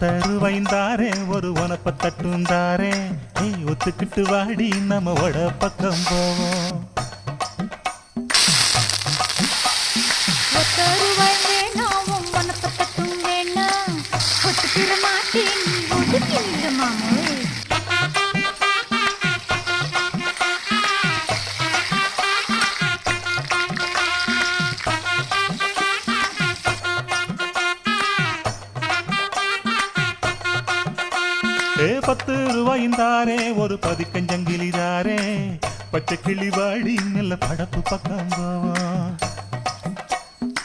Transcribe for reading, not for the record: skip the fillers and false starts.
10 ரூபாய்ந்தாரே ஒரு உனப்ப தட்டுந்தாரே ஏய் ஒத்துக்கிட்டு வாடி நம்ம வட பக்கம் போவோம். 10 ரூபாய் வேணாம் உனப்ப தட்டும் வேணாம் ஒத்துக்கிற மாட்டேன் ஒதுக்கி நில்லு மாமோய். ஏ 10 ரூபாய்ந்தாரே ஒரு பதிக்கஞ்சங்கிலிதாரே பச்சை கிளி வாடி நல்ல படப்பு பக்கம் போவோம்.